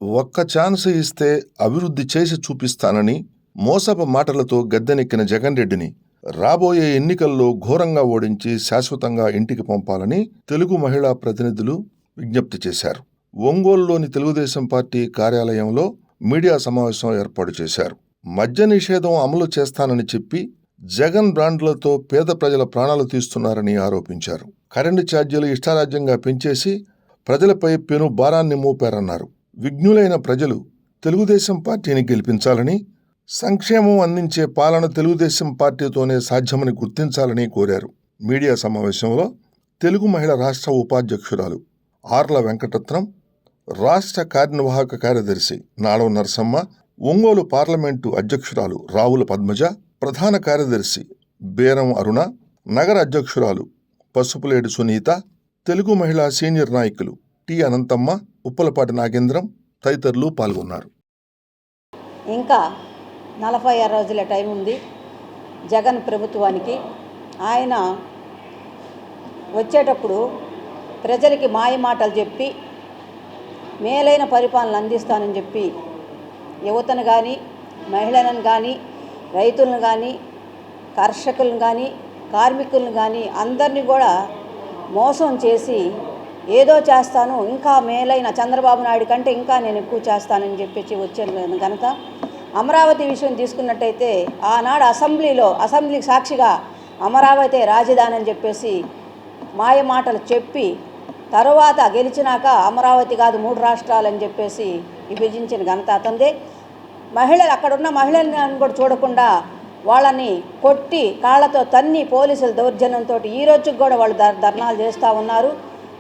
ఒక్క ఛాన్స్ ఇస్తే అభివృద్ధి చేసి చూపిస్తానని మోసపు మాటలతో గద్దెనెక్కిన జగన్ రెడ్డిని రాబోయే ఎన్నికల్లో ఘోరంగా ఓడించి శాశ్వతంగా ఇంటికి పంపాలని తెలుగు మహిళా ప్రతినిధులు విజ్ఞప్తి చేశారు. ఒంగోలులోని తెలుగుదేశం పార్టీ కార్యాలయంలో మీడియా సమావేశం ఏర్పాటు చేశారు. మద్య నిషేధం అమలు చేస్తానని చెప్పి జగన్ బ్రాండ్లతో పేద ప్రజల ప్రాణాలు తీస్తున్నారని ఆరోపించారు. కరెంటు ఛార్జీలు ఇష్టారాజ్యంగా పెంచేసి ప్రజలపై పెను భారాన్ని మోపారన్నారు. విఘ్నులైన ప్రజలు తెలుగుదేశం పార్టీని గెలిపించాలని, సంక్షేమం అందించే పాలన తెలుగుదేశం పార్టీతోనే సాధ్యమని గుర్తించాలని కోరారు. మీడియా సమావేశంలో తెలుగు మహిళా రాష్ట్ర ఉపాధ్యక్షురాలు ఆర్ల వెంకటరత్నం, రాష్ట్ర కార్యనిర్వాహక కార్యదర్శి నాడవ నరసమ్మ, ఒంగోలు పార్లమెంటు అధ్యక్షురాలు రావుల పద్మజ, ప్రధాన కార్యదర్శి బేరం అరుణ, నగర అధ్యక్షురాలు పసుపులేడు సునీత, తెలుగు మహిళా సీనియర్ నాయకులు టి అనంతమ్మ, ఉప్పలపాటి నాగేంద్రం తదితరులు పాల్గొన్నారు. ఇంకా 46 రోజుల టైం ఉంది జగన్ ప్రభుత్వానికి. ఆయన వచ్చేటప్పుడు ప్రజలకి మాయ మాటలు చెప్పి మేలైన పరిపాలన అందిస్తానని చెప్పి యువతను కానీ, మహిళలను కానీ, రైతులను కానీ, కర్షకులను కానీ, కార్మికులను కానీ అందరినీ కూడా మోసం చేసి ఏదో చేస్తాను, ఇంకా మేలైన చంద్రబాబు నాయుడు కంటే ఇంకా నేను ఎక్కువ చేస్తానని చెప్పేసి వచ్చాను కనుక అమరావతి విషయం తీసుకున్నట్టయితే ఆనాడు అసెంబ్లీకి సాక్షిగా అమరావతి రాజధాని అని చెప్పేసి మాయ మాటలు చెప్పి తర్వాత గెలిచినాక అమరావతి కాదు 3 రాష్ట్రాలని చెప్పేసి విభజించిన ఘనత అతందే. మహిళలు అక్కడున్న మహిళలను కూడా చూడకుండా వాళ్ళని కొట్టి కాళ్ళతో తన్ని పోలీసుల దౌర్జన్యంతో ఈ రోజుకి కూడా వాళ్ళు ధర్నాలు చేస్తూ ఉన్నారు.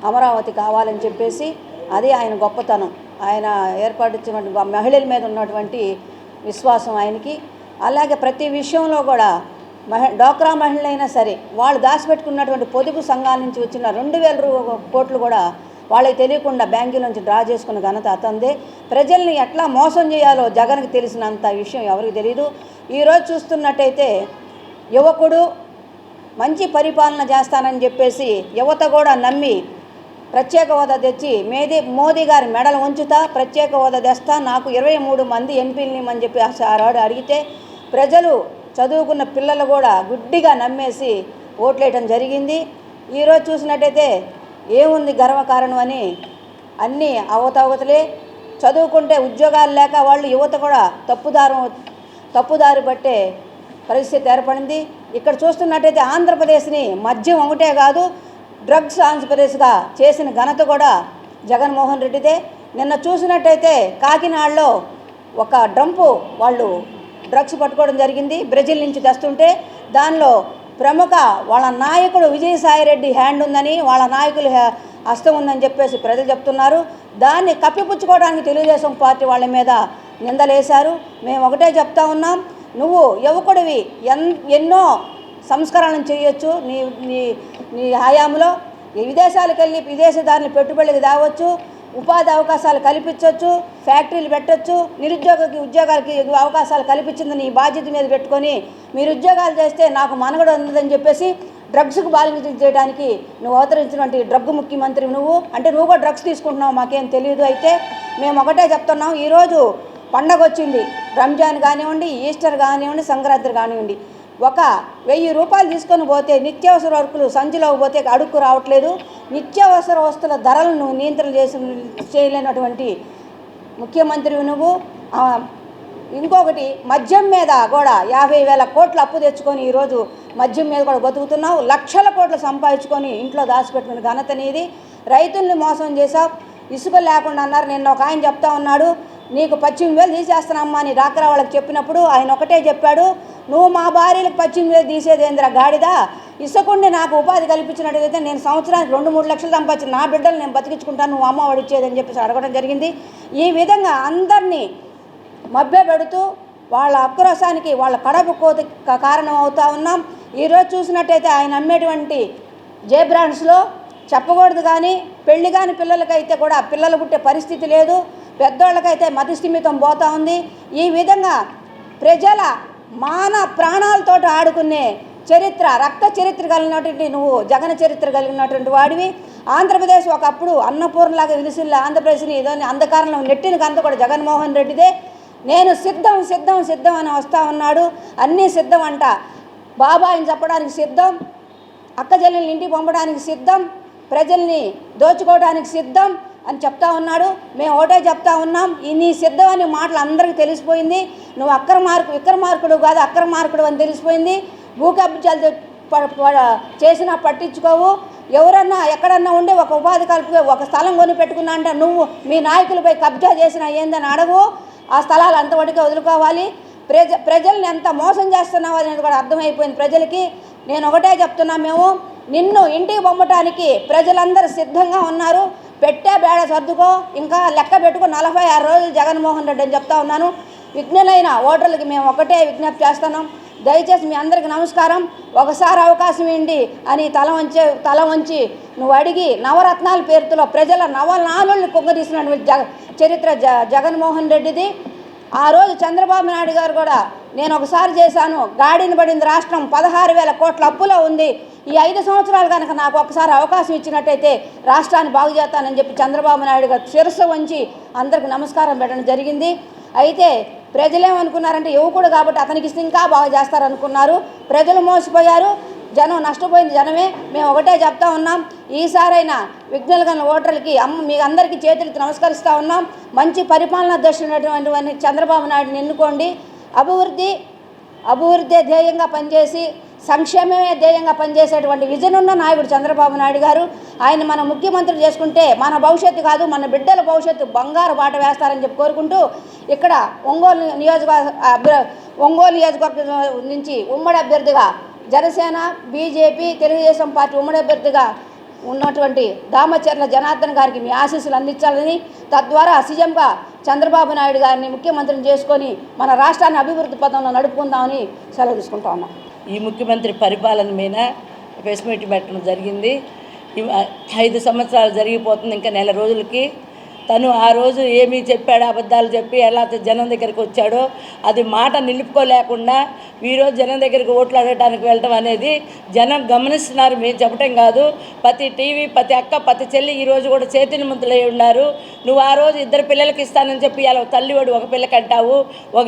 అమరావతి కావాలని చెప్పేసి అది ఆయన గొప్పతనం. ఆయన ఏర్పాటించినటువంటి మహిళల మీద ఉన్నటువంటి విశ్వాసం ఆయనకి. అలాగే ప్రతి విషయంలో కూడా డ్వాక్రా మహిళలైనా సరే వాళ్ళు దాచిపెట్టుకున్నటువంటి పొదుపు సంఘాల నుంచి వచ్చిన 2000 కోట్లు కూడా వాళ్ళకి తెలియకుండా బ్యాంకుల నుంచి డ్రా చేసుకున్న ఘనత అతందే. ప్రజల్ని ఎట్లా మోసం చేయాలో జగన్కి తెలిసినంత విషయం ఎవరికి తెలియదు. ఈరోజు చూస్తున్నట్టయితే యువకుడు మంచి పరిపాలన చేస్తానని చెప్పేసి యువత కూడా నమ్మి ప్రత్యేక హోదా తెచ్చి మోదీ గారి మెడలు ఉంచుతా, ప్రత్యేక హోదా తెస్తా, నాకు 23 మంది ఎంపీలని అని చెప్పి అడిగితే ప్రజలు చదువుకున్న పిల్లలు కూడా గుడ్డిగా నమ్మేసి ఓట్లేయడం జరిగింది. ఈరోజు చూసినట్టయితే ఏముంది గర్వకారణం అని అన్నీ అవతవతలే. చదువుకుంటే ఉద్యోగాలు లేక వాళ్ళు యువత కూడా తప్పుదారి పట్టే పరిస్థితి ఏర్పడింది. ఇక్కడ చూస్తున్నట్టయితే ఆంధ్రప్రదేశ్ని మద్యం ఒకటే కాదు డ్రగ్స్ ఆంధ్రప్రదేశ్గా చేసిన ఘనత కూడా జగన్మోహన్ రెడ్డిదే. నిన్న చూసినట్టయితే కాకినాడలో ఒక డంపు వాళ్ళు డ్రగ్స్ పట్టుకోవడం జరిగింది, బ్రెజిల్ నుంచి తెస్తుంటే దానిలో ప్రముఖ వాళ్ళ నాయకుడు విజయసాయిరెడ్డి హ్యాండ్ ఉందని, వాళ్ళ నాయకులు హస్తం ఉందని చెప్పేసి ప్రజలు చెప్తున్నారు. దాన్ని కప్పిపుచ్చుకోవడానికి తెలుగుదేశం పార్టీ వాళ్ళ మీద నిందలేశారు. మేము ఒకటే చెప్తా ఉన్నాం, నువ్వు యువకుడివి, ఎన్నో సంస్కరణలు చేయొచ్చు నీ హయాంలో. విదేశాలకు వెళ్ళి విదేశీదారులు పెట్టుబడులకు తేవచ్చు, ఉపాధి అవకాశాలు కల్పించవచ్చు, ఫ్యాక్టరీలు పెట్టచ్చు, నిరుద్యోగకి ఉద్యోగాలకి అవకాశాలు కల్పించింది నీ బాధ్యత మీద పెట్టుకొని మీరు ఉద్యోగాలు చేస్తే నాకు మనుగడ ఉందని చెప్పేసి డ్రగ్స్కు బాలించ చేయడానికి నువ్వు అవతరించినటువంటి డ్రగ్ ముఖ్యమంత్రి నువ్వు. అంటే నువ్వు కూడా డ్రగ్స్ తీసుకుంటున్నావు మాకేం తెలియదు. అయితే మేము ఒకటే చెప్తున్నాం, ఈరోజు పండగ వచ్చింది, రంజాన్ కానివ్వండి, ఈస్టర్ కానివ్వండి, సంక్రాంతి కానివ్వండి, ఒక 1000 రూపాయలు తీసుకొని పోతే నిత్యావసర వస్తువులు సంచిలోకి పోతే అడుక్కు రావట్లేదు. నిత్యావసర వస్తువుల ధరలను నియంత్రణ చేయలేనటువంటి ముఖ్యమంత్రి నువ్వు. ఇంకొకటి మద్యం మీద కూడా 50,000 కోట్లు అప్పు తెచ్చుకొని ఈరోజు మద్యం మీద కూడా బతుకుతున్నావు. లక్షల కోట్లు సంపాదించుకొని ఇంట్లో దాచిపెట్టుకున్న ఘనత నీది. రైతుల్ని మోసం చేసావు, ఇసుక లేకుండా అన్నారు. నిన్న ఒక ఆయన చెప్తా ఉన్నాడు, నీకు 18,000 తీసేస్తున్నామ్మా అని డాక్రా వాళ్ళకి చెప్పినప్పుడు ఆయన ఒకటే చెప్పాడు, నువ్వు మా భార్యలకు 18,000 తీసేదేంద్ర గాడిద, ఇసుకుండి నాకు ఉపాధి కల్పించినట్టయితే నేను సంవత్సరానికి 2-3 లక్షలు సంపాదించి నా బిడ్డలు నేను బతికించుకుంటాను, నువ్వు అమ్మ వాడిచ్చేదని చెప్పేసి అడగడం జరిగింది. ఈ విధంగా అందరినీ మభ్యపెడుతూ వాళ్ళ ఆక్రోశానికి వాళ్ళ కడపు కోతి కారణం అవుతా ఉన్నాం. ఈరోజు చూసినట్టయితే ఆయన అమ్మేటువంటి బ్రాండ్స్లో చెప్పకూడదు కానీ పెళ్లి కాని పిల్లలకైతే కూడా పిల్లలు పుట్టే పరిస్థితి లేదు, పెద్దోళ్ళకైతే మతిస్థిమితం పోతూ ఉంది. ఈ విధంగా ప్రజల ప్రాణాలతో ఆడుకునే చరిత్ర, రక్త చరిత్ర కలిగినటువంటి నువ్వు, జగన్ చరిత్ర కలిగినటువంటి వాడివి. ఆంధ్రప్రదేశ్ ఒకప్పుడు అన్నపూర్ణలాగా విలిసిల్ల ఆంధ్రప్రదేశ్ని ఏదో అంధకారంలో నెట్టిన కంత కూడా జగన్మోహన్ రెడ్డిదే. నేను సిద్ధం సిద్ధం సిద్ధం అని వస్తూ ఉన్నాడు. అన్నీ సిద్ధం అంట. బాబాయిని చెప్పడానికి సిద్ధం, అక్క చెల్లెల్ని ఇంటికి పంపడానికి సిద్ధం, ప్రజల్ని దోచుకోవడానికి సిద్ధం అని చెప్తా ఉన్నాడు. మేము ఒకటే చెప్తా ఉన్నాం, ఈ నీ సిద్ధం అనే మాటలు అందరికీ తెలిసిపోయింది. నువ్వు విక్రమార్కుడు కాదు, అక్రమార్కుడు అని తెలిసిపోయింది. భూ కబ్జాలు చేసినా పట్టించుకోవు. ఎవరన్నా ఎక్కడన్నా ఉండి ఒక ఉపాధి కల్పి ఒక స్థలం కొని పెట్టుకున్నా అంటే నువ్వు మీ నాయకులపై కబ్జా చేసినా ఏందని అడగు. ఆ స్థలాలు అంతవరకు వదులుకోవాలి. ప్రజల్ని ఎంత మోసం చేస్తున్నావు అనేది కూడా అర్థమైపోయింది ప్రజలకి. నేను ఒకటే చెప్తున్నా, మేము నిన్ను ఇంటికి పంపటానికి ప్రజలందరూ సిద్ధంగా ఉన్నారు. పెట్టే బేడ సర్దుకో, ఇంకా లెక్క పెట్టుకో 46 రోజులు జగన్మోహన్ రెడ్డి అని చెప్తా ఉన్నాను. విఘ్నులైన ఓటర్లకి మేము ఒకటే విజ్ఞప్తి చేస్తున్నాం, దయచేసి మీ అందరికీ నమస్కారం, ఒకసారి అవకాశం ఏంటి అని తల వంచి నువ్వు అడిగి నవరత్నాల పేరుతో ప్రజల నవనాలుల్ని కుంగదీసినటువంటి చరిత్ర జగన్మోహన్ రెడ్డిది. ఆ రోజు చంద్రబాబు నాయుడు గారు కూడా నేను ఒకసారి చేశాను, గాడిన పడింది రాష్ట్రం, 16,000 కోట్ల అప్పులో ఉంది, ఈ 5 సంవత్సరాలు కనుక నాకు ఒకసారి అవకాశం ఇచ్చినట్టయితే రాష్ట్రాన్ని బాగు చేస్తానని చెప్పి చంద్రబాబు నాయుడు గారు శిరస్సు వంచి అందరికి నమస్కారం పెట్టడం జరిగింది. అయితే ప్రజలేమనుకున్నారంటే యువకుడు కాబట్టి అతనికి ఇస్తే ఇంకా బాగా చేస్తారనుకున్నారు. ప్రజలు మోసపోయారు, జనం నష్టపోయింది జనమే. మేము ఒకటే చెప్తా ఉన్నాం, ఈసారైనా విఘ్నులు గల ఓటర్లకి మీ అందరికీ చేతులకి నమస్కరిస్తూ ఉన్నాం. మంచి పరిపాలన దర్శనటువంటి చంద్రబాబు నాయుడుని ఎన్నుకోండి. అభివృద్ధి ధ్యేయంగా పనిచేసి సంక్షేమమే ధ్యేయంగా పనిచేసేటువంటి విజన్ ఉన్న నాయకుడు చంద్రబాబు నాయుడు గారు. ఆయన మన ముఖ్యమంత్రి చేసుకుంటే మన భవిష్యత్తు కాదు, మన బిడ్డల భవిష్యత్తు బంగారు బాట వేస్తారని చెప్పి కోరుకుంటూ, ఇక్కడ ఒంగోలు నియోజకవర్గం నుంచి ఉమ్మడి అభ్యర్థిగా జనసేన, బీజేపీ, తెలుగుదేశం పార్టీ ఉమ్మడి అభ్యర్థిగా ఉన్నటువంటి దామచర్ల జనార్దన్ గారికి మీ ఆశీస్సులు అందించాలని, తద్వారా సీఎంగా చంద్రబాబు నాయుడు గారిని ముఖ్యమంత్రిని చేసుకొని మన రాష్ట్రాన్ని అభివృద్ధి పథంలో నడుపుకుందామని సెలవు తీసుకుంటా ఉన్నాం. ఈ ముఖ్యమంత్రి పరిపాలన మీద ప్రెస్ మీట్ పెట్టడం జరిగింది. 5 సంవత్సరాలు జరిగిపోతుంది, ఇంకా నెల రోజులకి. తను ఆ రోజు ఏమీ చెప్పాడు, అబద్ధాలు చెప్పి ఎలా జనం దగ్గరికి వచ్చాడో అది మాట నిలుపుకోలేకుండా ఈరోజు జనం దగ్గరికి ఓట్లు అడగడానికి వెళ్ళడం అనేది జనం గమనిస్తున్నారు. మేము చెప్పటం కాదు, ప్రతి టీవీ, ప్రతి అక్క, ప్రతి చెల్లి ఈరోజు కూడా చేతిని ముద్దులై ఉన్నారు. నువ్వు ఆ రోజు 2 పిల్లలకి ఇస్తానని చెప్పి అలా తల్లివాడు ఒక పిల్లకి అంటావు, ఒక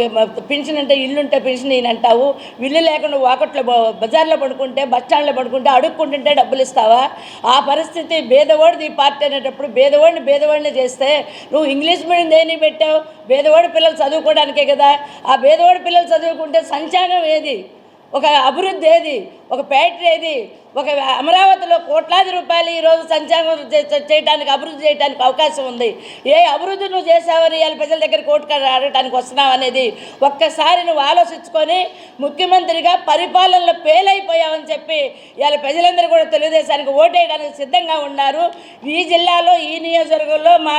పెన్షన్ అంటే ఇల్లుంటే పెన్షన్ ఈయన అంటావు, ఇల్లు లేకుండా వాకట్లో బజార్లో పడుకుంటే, బస్టాండ్లో పడుకుంటే, అడుక్కుంటుంటే డబ్బులు ఇస్తావా? ఆ పరిస్థితి పేదవాడిది ఈ పార్టీ అనేటప్పుడు పేదవాడిని చేస్తే నువ్వు ఇంగ్లీష్ మీడియం దేనికి పెట్టావు? పేదవాడి పిల్లలు చదువుకోవడానికే కదా. ఆ పేదవాడి పిల్లలు చదువుకుంటే సంక్షేమం ఏది? ఒక అభివృద్ధి ఏది? ఒక ఫ్యాక్టరీ ఏది? ఒక అమరావతిలో కోట్లాది రూపాయలు ఈరోజు సంక్షేమం చేయడానికి, అభివృద్ధి చేయడానికి అవకాశం ఉంది. ఏ అభివృద్ధి నువ్వు చేసావని ఇవాళ ప్రజల దగ్గర ఓటు అడగడానికి వస్తున్నావు అనేది ఒక్కసారి నువ్వు ఆలోచించుకొని, ముఖ్యమంత్రిగా పరిపాలనలో ఫెయిల్ అయిపోయావని చెప్పి ఇవాళ ప్రజలందరూ కూడా తెలుగుదేశానికి ఓటేయడానికి సిద్ధంగా ఉన్నారు. ఈ జిల్లాలో, ఈ నియోజకవర్గంలో మా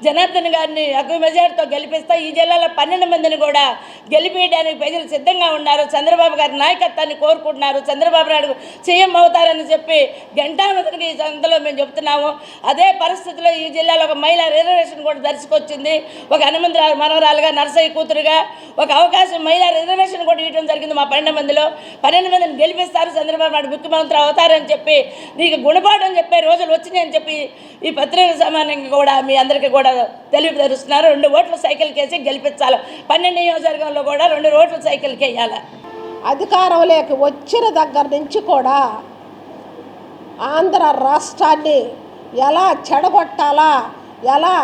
జనార్దన్ గారిని ఎక్కువ మెజార్టీతో గెలిపిస్తా. ఈ జిల్లాలో 12 మందిని కూడా గెలిపించడానికి ప్రజలు సిద్ధంగా ఉన్నారు. చంద్రబాబు గారి నాయకత్వాన్ని కోరుకుంటున్నారు. చంద్రబాబు నాయుడు సీఎం అవుతారని చెప్పి గంటామతనికి ఈ సందలో మేము చెప్తున్నాము. అదే పరిస్థితిలో ఈ జిల్లాలో ఒక మహిళా రిజర్వేషన్ కూడా దర్శకొచ్చింది. ఒక హనుమంతరావు మనవరాలుగా, నర్సయ్య కూతురుగా ఒక అవకాశం మహిళా రిజర్వేషన్ కూడా ఇవ్వడం జరిగింది. మా 12 మందిలో 12 మందిని గెలిపిస్తారు, చంద్రబాబు నాయుడు ముఖ్యమంత్రి అవుతారని చెప్పి నీకు గుణపాఠం చెప్పే రోజులు వచ్చినాయని చెప్పి ఈ పత్రిక సమానంగా కూడా మీ అందరికీ కూడా తెలియపరుస్తున్నారు. 2 ఓట్లు సైకిల్కి వేసి గెలిపించాలి. 12 నియోజకవర్గంలో కూడా 2 ఓట్లు సైకిల్కి వేయాలి. అధికారంలోకి వచ్చిన దగ్గర నుంచి కూడా ఆంధ్ర రాష్ట్రాన్ని ఎలా చెడగొట్టాలా, ఎలా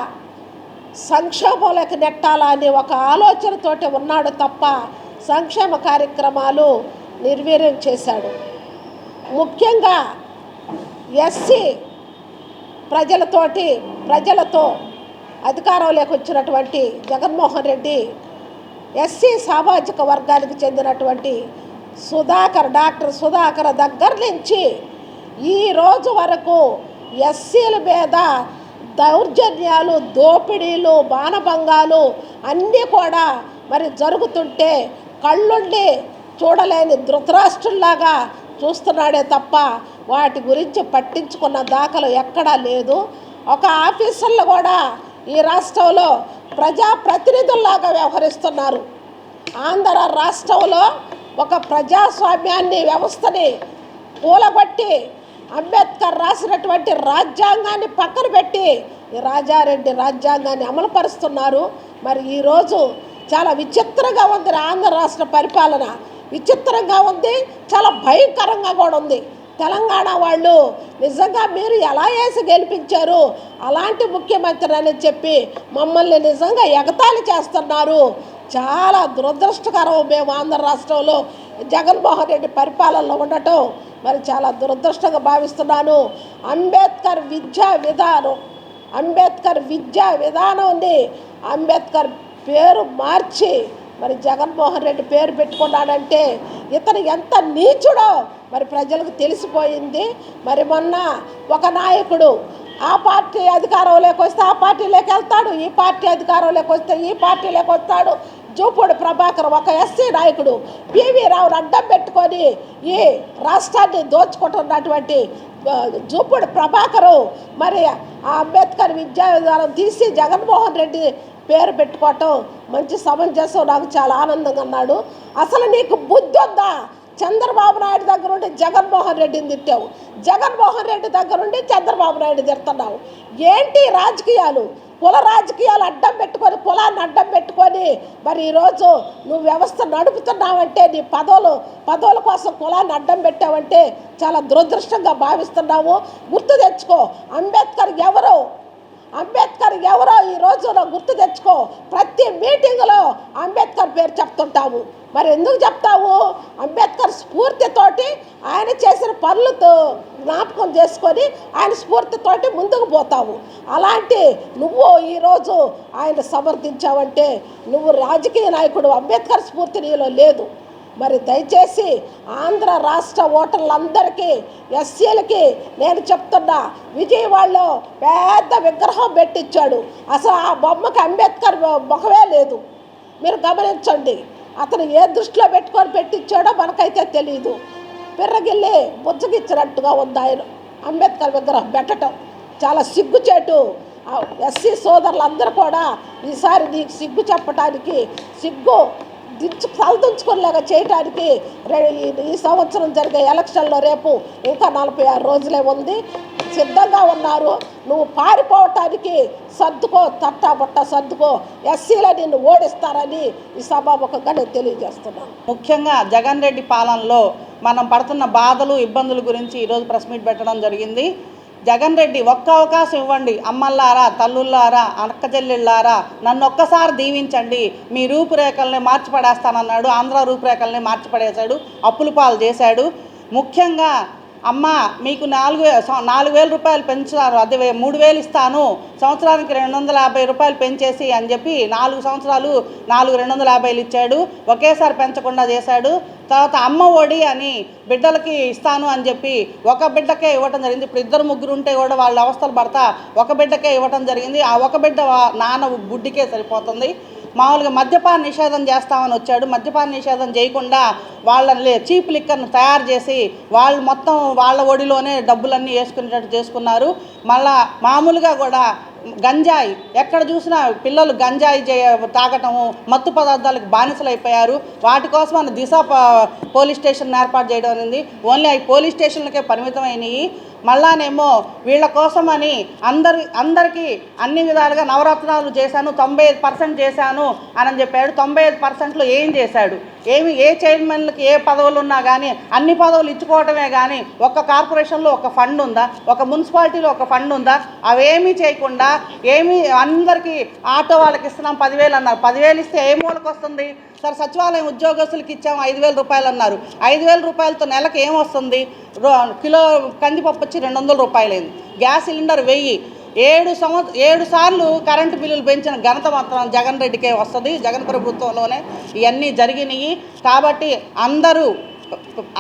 సంక్షోభంలోకి నెట్టాలా అని ఒక ఆలోచనతోటి ఉన్నాడు తప్ప సంక్షేమ కార్యక్రమాలు నిర్వీర్యం చేశాడు. ముఖ్యంగా ఎస్సీ ప్రజలతో అధికారంలోకి వచ్చినటువంటి జగన్మోహన్ రెడ్డి ఎస్సీ సామాజిక వర్గానికి చెందినటువంటి డాక్టర్ సుధాకర్ దగ్గర నుంచి ఈ రోజు వరకు ఎస్సీల మీద దౌర్జన్యాలు, దోపిడీలు, మానభంగాలు అన్నీ కూడా మరి జరుగుతుంటే కళ్ళుండి చూడలేని ధృతరాష్ట్రుల్లాగా చూస్తున్నాడే తప్ప వాటి గురించి పట్టించుకున్న దాఖలు ఎక్కడా లేదు. ఒక ఆఫీసర్లు కూడా ఈ రాష్ట్రంలో ప్రజాప్రతినిధుల్లాగా వ్యవహరిస్తున్నారు. ఆంధ్ర రాష్ట్రంలో ఒక ప్రజాస్వామ్యాన్ని వ్యవస్థని కూలగొట్టి అంబేద్కర్ రాసినటువంటి రాజ్యాంగాన్ని పక్కన పెట్టి ఈ రాజారెడ్డి రాజ్యాంగాన్ని అమలుపరుస్తున్నారు. మరి ఈరోజు చాలా విచిత్రంగా ఉంది ఆంధ్ర రాష్ట్ర పరిపాలన, విచిత్రంగా ఉంది, చాలా భయంకరంగా కూడా ఉంది. తెలంగాణ వాళ్ళు నిజంగా మీరు ఎలా వేసి గెలిపించారు అలాంటి ముఖ్యమంత్రి అని చెప్పి మమ్మల్ని నిజంగా ఎగతాళి చేస్తున్నారు. చాలా దురదృష్టకరం. మేము ఆంధ్ర రాష్ట్రంలో జగన్మోహన్ రెడ్డి పరిపాలనలో ఉండటం మరి చాలా దురదృష్టంగా భావిస్తున్నాను. అంబేద్కర్ విద్యా విధానాన్ని అంబేద్కర్ పేరు మార్చి మరి జగన్మోహన్ రెడ్డి పేరు పెట్టుకున్నాడంటే ఇతను ఎంత నీచుడో మరి ప్రజలకు తెలిసిపోయింది. మరి మొన్న ఒక నాయకుడు ఆ పార్టీ అధికారంలోకి వస్తే ఆ పార్టీలోకి వెళ్తాడు, ఈ పార్టీ అధికారంలోకి వస్తే ఈ పార్టీలోకి వస్తాడు. జూపూడి ప్రభాకర్ ఒక ఎస్సీ నాయకుడు పివి రావును అడ్డం పెట్టుకొని ఈ రాష్ట్రాన్ని దోచుకుంటున్నటువంటి జూపూడి ప్రభాకరు మరి ఆ అంబేద్కర్ విద్యా విధానం తీసి జగన్మోహన్ రెడ్డి పేరు పెట్టుకోవటం మంచి సమంజసం. నాకు చాలా ఆనందంగా అన్నాడు. అసలు నీకు బుద్ధి ఉందా? చంద్రబాబు నాయుడు దగ్గర ఉండి జగన్మోహన్ రెడ్డిని తిట్టావు, జగన్మోహన్ రెడ్డి దగ్గర ఉండి చంద్రబాబు నాయుడు తిడుతున్నావు. ఏంటి రాజకీయాలు? కుల రాజకీయాలు అడ్డం పెట్టుకొని, కులాన్ని అడ్డం పెట్టుకొని మరి ఈరోజు నువ్వు వ్యవస్థ నడుపుతున్నావంటే నీ పదవుల కోసం కులాన్ని అడ్డం పెట్టావంటే చాలా దురదృష్టంగా భావిస్తున్నావు. గుర్తు తెచ్చుకో, అంబేద్కర్ ఎవరో ఈరోజు గుర్తు తెచ్చుకో. ప్రతి మీటింగులో అంబేద్కర్ పేరు చెప్తుంటావు. మరి ఎందుకు చెప్తావు? అంబేద్కర్ స్ఫూర్తితోటి ఆయన చేసిన పనులతో జ్ఞాపకం చేసుకొని ఆయన స్ఫూర్తితోటి ముందుకు పోతావు. అలాంటి నువ్వు ఈరోజు ఆయన సమర్థించావంటే నువ్వు రాజకీయ నాయకుడు. అంబేద్కర్ స్ఫూర్తి నీలో లేదు. మరి దయచేసి ఆంధ్ర రాష్ట్ర ఓటర్లందరికీ, ఎస్సీలకి నేను చెప్తున్నా, విజయవాడలో పెద్ద విగ్రహం పెట్టించాడు. అసలు ఆ బొమ్మకి అంబేద్కర్ ముఖమే లేదు. మీరు గమనించండి. అతను ఏ దృష్టిలో పెట్టుకొని పెట్టించాడో మనకైతే తెలియదు. పిర్రగిల్లి బుజ్జగిచ్చినట్టుగా ఉంది ఆయన అంబేద్కర్ విగ్రహం పెట్టడం. చాలా సిగ్గుచేటు. ఎస్సీ సోదరులందరూ కూడా ఈసారి నీకు సిగ్గు చెప్పడానికి, సిగ్గు తలదించుకునేలాగా చేయడానికి ఈ సంవత్సరం జరిగే ఎలక్షన్లో రేపు ఇంకా 46 రోజులే ఉంది, సిద్ధంగా ఉన్నారు. నువ్వు పారిపోవటానికి సర్దుకో, తట్టాబట్ట సర్దుకో. ఎస్సీలో నిన్ను ఓడిస్తారని ఈ సభాముఖంగా నేను తెలియజేస్తున్నాను. ముఖ్యంగా జగన్ రెడ్డి పాలనలో మనం పడుతున్న బాధలు, ఇబ్బందుల గురించి ఈరోజు ప్రెస్ మీట్ పెట్టడం జరిగింది. జగన్ రెడ్డి ఒక్క అవకాశం ఇవ్వండి, అమ్మల్లారా, తల్లుల్లారా, అక్క చెల్లెళ్ళారా, నన్ను ఒక్కసారి దీవించండి, మీ రూపురేఖల్ని మార్చిపడేస్తానన్నాడు. ఆంధ్ర రూపురేఖల్ని మార్చిపడేశాడు, అప్పుల పాలు చేశాడు. ముఖ్యంగా అమ్మ మీకు 4,000 రూపాయలు పెంచుతారు, అదే 3,000 ఇస్తాను, సంవత్సరానికి 250 రూపాయలు పెంచేసి అని చెప్పి 4 సంవత్సరాలు 250 ఇచ్చాడు. ఒకేసారి పెంచకుండా చేశాడు. తర్వాత అమ్మ ఒడి అని బిడ్డలకి ఇస్తాను అని చెప్పి ఒక బిడ్డకే ఇవ్వటం జరిగింది. ఇప్పుడు 2, 3 ఉంటే కూడా వాళ్ళ అవస్థలు పడతా ఒక బిడ్డకే ఇవ్వటం జరిగింది. ఆ ఒక బిడ్డ నాన్న బుడ్డికే సరిపోతుంది. మామూలుగా మద్యపాన నిషేధం చేస్తామని వచ్చాడు. మద్యపాన నిషేధం చేయకుండా వాళ్ళ చీప్ లిక్కర్ను తయారు చేసి వాళ్ళు మొత్తం వాళ్ళ ఒడిలోనే డబ్బులన్నీ వేసుకునేటట్టు చేసుకున్నారు. మళ్ళా మామూలుగా కూడా గంజాయి ఎక్కడ చూసినా పిల్లలు గంజాయి తాగటము, మత్తు పదార్థాలకు బానిసలు అయిపోయారు. వాటి కోసం మన దిశ పోలీస్ స్టేషన్ ఏర్పాటు చేయడం అనేది ఓన్లీ అవి పోలీస్ స్టేషన్లకే పరిమితమైనవి. మళ్ళానేమో వీళ్ళ కోసమని అందరికీ అన్ని విధాలుగా నవరత్నాలు చేశాను, 95% చేశాను అని చెప్పాడు. 95%లో ఏం చేశాడు? ఏ చైర్మన్లకి ఏ పదవులు ఉన్నా కానీ అన్ని పదవులు ఇచ్చుకోవటమే కానీ ఒక్క కార్పొరేషన్లో ఒక ఫండ్ ఉందా? ఒక మున్సిపాలిటీలో ఒక ఫండ్ ఉందా? అవేమీ చేయకుండా అందరికీ ఆటో వాళ్ళకి ఇస్తున్నాం 10,000 అన్నారు. 10,000 ఇస్తే ఏ మూలకు వస్తుంది? సరే సచివాలయం ఉద్యోగస్తులకి ఇచ్చాము 5,000 రూపాయలు అన్నారు. 5,000 రూపాయలతో నెలకు ఏమొస్తుంది? కిలో కందిపప్పు వచ్చి 200 రూపాయలైంది. Gas cylinder 1000. 7 సార్లు కరెంటు బిల్లులు పెంచిన ఘనత మాత్రం జగన్ రెడ్డికే వస్తుంది. జగన్ ప్రభుత్వంలోనే ఇవన్నీ జరిగినాయి. కాబట్టి అందరూ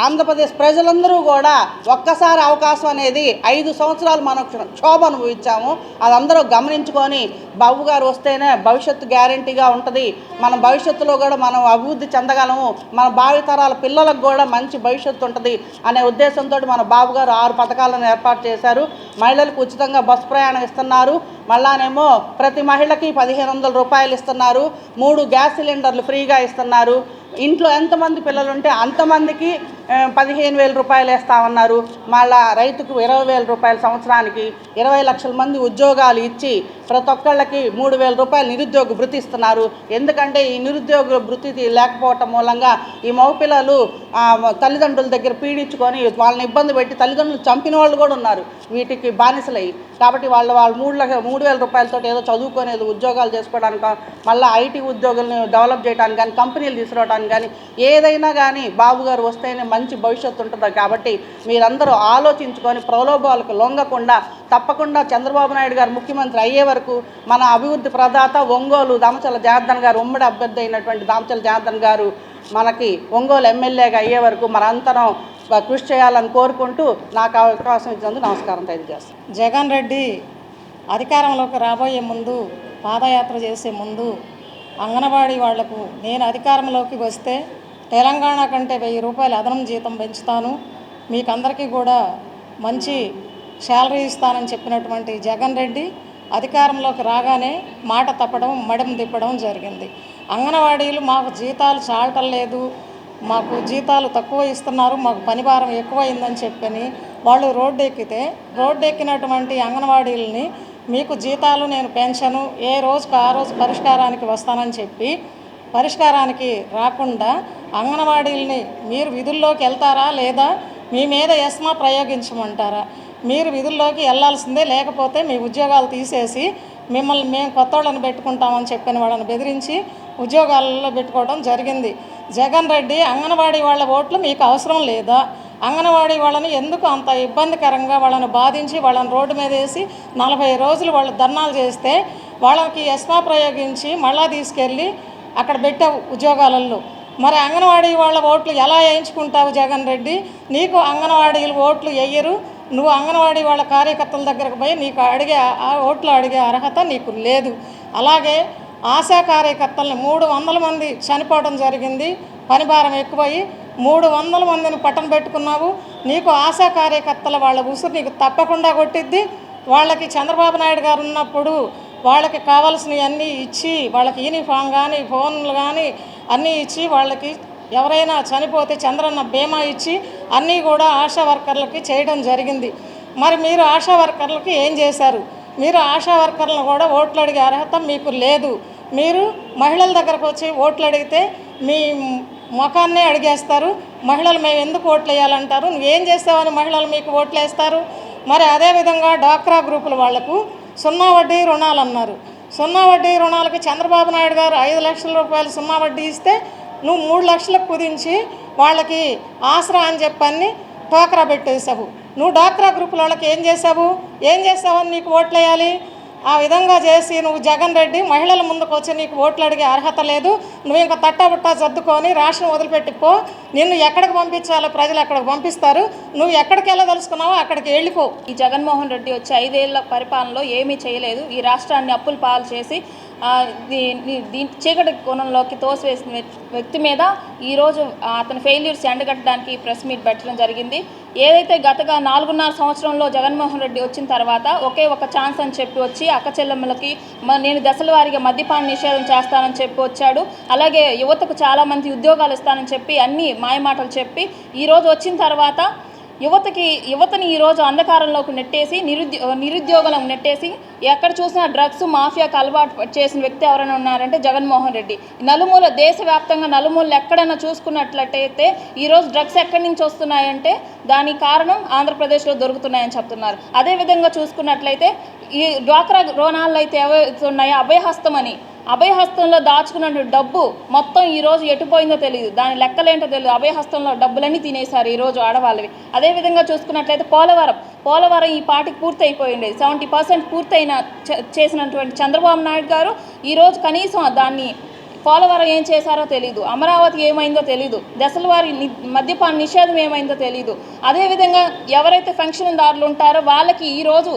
ఆంధ్రప్రదేశ్ ప్రజలందరూ కూడా ఒక్కసారి అవకాశం అనేది 5 సంవత్సరాలు మనం క్షోభ అనుభవించాము. అదందరూ గమనించుకొని బాబు గారు వస్తేనే భవిష్యత్తు గ్యారంటీగా ఉంటుంది. మన భవిష్యత్తులో కూడా మనం అభివృద్ధి చెందగలము, మన భావితరాల పిల్లలకు కూడా మంచి భవిష్యత్తు ఉంటుంది అనే ఉద్దేశంతో మన బాబు గారు 6 పథకాలను ఏర్పాటు చేశారు. మహిళలకు ఉచితంగా బస్సు ప్రయాణం ఇస్తున్నారు. మళ్ళానేమో ప్రతి మహిళకి 1,500 రూపాయలు ఇస్తున్నారు. 3 గ్యాస్ సిలిండర్లు ఫ్రీగా ఇస్తున్నారు. ఇంట్లో ఎంతమంది పిల్లలు ఉంటే అంతమందికి 15,000 రూపాయలు వేస్తామన్నారు. మళ్ళా రైతుకు 20,000 రూపాయలు సంవత్సరానికి 20 లక్షల మంది ఉద్యోగాలు ఇచ్చి ప్రతి ఒక్కళ్ళకి 3,000 రూపాయలు నిరుద్యోగ భృతి ఇస్తున్నారు. ఎందుకంటే ఈ నిరుద్యోగ భృతి లేకపోవటం మూలంగా ఈ మగపిల్లలు తల్లిదండ్రుల దగ్గర పీడించుకొని వాళ్ళని ఇబ్బంది పెట్టి తల్లిదండ్రులు చంపిన వాళ్ళు కూడా ఉన్నారు వీటికి బానిసలయ్యి. కాబట్టి వాళ్ళు 3,000 రూపాయలతో ఏదో చదువుకునేది ఉద్యోగాలు చేసుకోవడానికి, మళ్ళీ ఐటీ ఉద్యోగులను డెవలప్ చేయడానికి కానీ, కంపెనీలు తీసుకురావడానికి కానీ, ఏదైనా కానీ బాబు గారు వస్తేనే మంచి భవిష్యత్తు ఉంటుంది. కాబట్టి మీరందరూ ఆలోచించుకొని ప్రలోభాలకు లొంగకుండా తప్పకుండా చంద్రబాబు నాయుడు గారు ముఖ్యమంత్రి అయ్యే వరకు మన అభివృద్ధి ప్రదాత ఒంగోలు దామచల జనార్దన్ గారు, ఉమ్మడి అభ్యర్థి అయినటువంటి దామచల జనార్దన్ గారు మనకి ఒంగోలు ఎమ్మెల్యేగా అయ్యే వరకు మనంతరం కృషి చేయాలని కోరుకుంటూ నాకు అవకాశం ఇచ్చినందుకు నమస్కారం తెలియజేస్తాను. జగన్ రెడ్డి అధికారంలోకి రాబోయే ముందు, పాదయాత్ర చేసే ముందు అంగన్వాడీ వాళ్లకు నేను అధికారంలోకి వస్తే తెలంగాణ కంటే 1,000 రూపాయలు అదనం జీతం పెంచుతాను, మీకందరికీ కూడా మంచి శాలరీ ఇస్తానని చెప్పినటువంటి జగన్ రెడ్డి అధికారంలోకి రాగానే మాట తప్పడం, మడమ తిప్పడం జరిగింది. అంగన్వాడీలు మాకు జీతాలు చాలటం లేదు, మాకు జీతాలు తక్కువ ఇస్తున్నారు, మాకు పనిభారం ఎక్కువైందని చెప్పని వాళ్ళు రోడ్డు ఎక్కినటువంటి అంగన్వాడీలని మీకు జీతాలు నేను పెన్షను ఏ రోజుకు ఆ రోజు పరిష్కారానికి వస్తానని చెప్పి పరిష్కారానికి రాకుండా అంగన్వాడీలని మీరు విధుల్లోకి వెళ్తారా లేదా మీ మీద ఎస్మా ప్రయోగించమంటారా? మీరు విధుల్లోకి వెళ్ళాల్సిందే, లేకపోతే మీ ఉద్యోగాలు తీసేసి మిమ్మల్ని మేము కొత్త వాళ్ళని పెట్టుకుంటామని చెప్పిన వాళ్ళని బెదిరించి ఉద్యోగాలలో పెట్టుకోవడం జరిగింది. జగన్ రెడ్డి అంగన్వాడీ వాళ్ళ ఓట్లు మీకు అవసరం లేదా? అంగన్వాడీ వాళ్ళని ఎందుకు అంత ఇబ్బందికరంగా వాళ్ళని బాధించి వాళ్ళని రోడ్డు మీద వేసి 40 రోజులు వాళ్ళు ధర్నాలు చేస్తే వాళ్ళకి ఎస్మా ప్రయోగించి మళ్ళా తీసుకెళ్ళి అక్కడ పెట్టావు ఉద్యోగాలలో. మరి అంగన్వాడీ వాళ్ళ ఓట్లు ఎలా వేయించుకుంటావు జగన్ రెడ్డి? నీకు అంగన్వాడీలు ఓట్లు వేయరు, నువ్వు అంగన్వాడీ వాళ్ళ కార్యకర్తల దగ్గరకు పోయి నీకు ఆ ఓట్లు అడిగే అర్హత నీకు లేదు. అలాగే ఆశా కార్యకర్తల్ని 300 మంది చనిపోవడం జరిగింది, పనిభారం ఎక్కువయ్యి 300 మందిని పట్టణ పెట్టుకున్నావు. నీకు ఆశా కార్యకర్తల వాళ్ళ ఉసురు నీకు తప్పకుండా కొట్టిద్ది. వాళ్ళకి చంద్రబాబు నాయుడు గారు ఉన్నప్పుడు వాళ్ళకి కావాల్సినవి అన్నీ ఇచ్చి, వాళ్ళకి యూనిఫామ్ కానీ ఫోన్లు కానీ అన్నీ ఇచ్చి, వాళ్ళకి ఎవరైనా చనిపోతే చంద్రన్న బీమా ఇచ్చి అన్నీ కూడా ఆశా వర్కర్లకి చేయడం జరిగింది. మరి మీరు ఆశా వర్కర్లకి ఏం చేశారు? మీరు ఆశా వర్కర్లను కూడా ఓట్లు అడిగే అర్హత మీకు లేదు. మీరు మహిళల దగ్గరకు వచ్చి ఓట్లు అడిగితే మీ ముఖాన్నే అడిగేస్తారు. మహిళలు మేము ఎందుకు ఓట్లు వేయాలంటారు, నువ్వేం చేస్తావని మహిళలు మీకు ఓట్లు వేస్తారు. మరి అదేవిధంగా డ్వాక్రా గ్రూపుల వాళ్లకు 0 వడ్డీ రుణాలు అన్నారు. 0 వడ్డీ రుణాలకి చంద్రబాబు నాయుడు గారు 5 లక్షల రూపాయలు 0 వడ్డీ ఇస్తే నువ్వు 3 లక్షలకు కుదించి వాళ్ళకి ఆసరా అని చెప్పని డ్వాక్రా పెట్టేసావు. నువ్వు డ్వాక్రా గ్రూపుల వాళ్ళకి ఏం చేసావని నీకు ఓట్లు వేయాలి? ఆ విధంగా చేసి నువ్వు జగన్ రెడ్డి మహిళల ముందుకు వచ్చి నీకు ఓట్లు అడిగే అర్హత లేదు. నువ్వు ఇంకా తట్టాబుట్టా సర్దుకొని రాష్ట్రం వదిలిపెట్టిపో. నిన్ను ఎక్కడికి పంపించాలో ప్రజలు అక్కడికి పంపిస్తారు. నువ్వు ఎక్కడికి వెళ్ళదలుచుకున్నావో అక్కడికి వెళ్ళిపో. ఈ జగన్మోహన్ రెడ్డి వచ్చి 5 ఏళ్ల పరిపాలనలో ఏమీ చేయలేదు. ఈ రాష్ట్రాన్ని అప్పుల పాలు చేసి దీని చీకటి కోణంలోకి తోసివేసిన వ్యక్తి మీద ఈరోజు అతని ఫెయిల్యూర్స్ ఎండగట్టడానికి ప్రెస్ మీట్ పెట్టడం జరిగింది. ఏదైతే గత 4.5 సంవత్సరంలో జగన్మోహన్ రెడ్డి వచ్చిన తర్వాత ఒకే ఒక ఛాన్స్ అని చెప్పి వచ్చి అక్క చెల్లెమ్మలకి నేను దశల వారీగా మద్యపాన నిషేధం చేస్తానని చెప్పి వచ్చాడు. అలాగే యువతకు చాలామంది ఉద్యోగాలు ఇస్తానని చెప్పి అన్ని మాయమాటలు చెప్పి ఈరోజు వచ్చిన తర్వాత యువతని ఈరోజు అంధకారంలోకి నెట్టేసి నిరుద్యోగులకు నెట్టేసి ఎక్కడ చూసినా డ్రగ్స్ మాఫియాకు అలవాటు చేసిన వ్యక్తి ఎవరైనా ఉన్నారంటే జగన్మోహన్ రెడ్డి. నలుమూల దేశవ్యాప్తంగా నలుమూలలు ఎక్కడైనా చూసుకున్నట్లయితే ఈరోజు డ్రగ్స్ ఎక్కడి నుంచి వస్తున్నాయంటే దానికి కారణం ఆంధ్రప్రదేశ్లో దొరుకుతున్నాయని చెప్తున్నారు. అదేవిధంగా చూసుకున్నట్లయితే ఈ డ్వాక్రా రుణాలు అయితే ఏవైతే ఉన్నాయో అభయహస్తంలో దాచుకున్న డబ్బు మొత్తం ఈరోజు ఎటుపోయిందో తెలియదు, దాని లెక్కలేంటో తెలియదు. అభయహస్తంలో డబ్బులన్నీ తినేశారు ఈరోజు ఆడవాళ్ళవి. అదేవిధంగా చూసుకున్నట్లయితే పోలవరం ఈ పాటికి పూర్తయిపోయింది. 70% చేసినటువంటి చంద్రబాబు నాయుడు గారు ఈరోజు కనీసం దాన్ని పోలవరం ఏం చేశారో తెలీదు, అమరావతి ఏమైందో తెలీదు, దశల వారి మద్యపాన నిషేధం ఏమైందో తెలీదు. అదేవిధంగా ఎవరైతే పెన్షన్దారులు ఉంటారో వాళ్ళకి ఈరోజు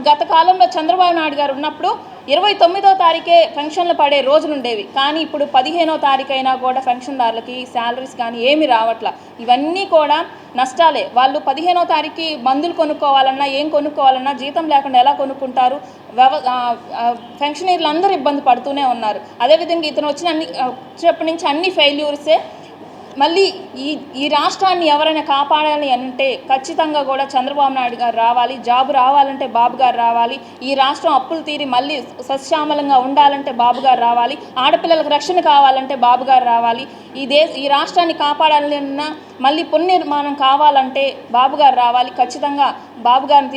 గత కాలంలో చంద్రబాబు నాయుడు గారు ఉన్నప్పుడు 29వ తారీఖే పెన్షన్లు పడే రోజులు ఉండేవి. కానీ ఇప్పుడు 15వ తారీఖు అయినా కూడా పెన్షన్దారులకి శాలరీస్ కానీ ఏమి రావట్లా. ఇవన్నీ కూడా నష్టాలే. వాళ్ళు 15వ తారీఖుకి మందులు కొనుక్కోవాలన్నా ఏం కొనుక్కోవాలన్నా జీతం లేకుండా ఎలా కొనుక్కుంటారు? పెన్షనీర్లు అందరూ ఇబ్బంది పడుతూనే ఉన్నారు. అదేవిధంగా ఇతను వచ్చినప్పటి నుంచి అన్ని ఫెయిల్యూర్సే. మళ్ళీ ఈ రాష్ట్రాన్ని ఎవరైనా కాపాడాలి అంటే ఖచ్చితంగా కూడా చంద్రబాబు నాయుడు గారు రావాలి. జాబు రావాలంటే బాబు గారు రావాలి. ఈ రాష్ట్రం అప్పులు తీరి మళ్ళీ సస్యామలంగా ఉండాలంటే బాబు గారు రావాలి. ఆడపిల్లలకు రక్షణ కావాలంటే బాబు గారు రావాలి. ఈ రాష్ట్రాన్ని కాపాడాలన్నా మళ్ళీ పునర్నిర్మాణం కావాలంటే బాబు గారు రావాలి. ఖచ్చితంగా బాబు గారిని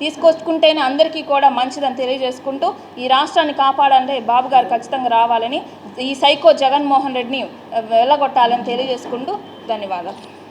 తీసుకొచ్చుకుంటేనే అందరికీ కూడా మంచిదని తెలియజేసుకుంటూ ఈ రాష్ట్రాన్ని కాపాడాలంటే బాబు గారు ఖచ్చితంగా రావాలని, ఈ సైకో జగన్మోహన్ రెడ్డిని వెళ్ళగొట్టాలని తెలియజేసుకుంటూ ధన్యవాదాలు.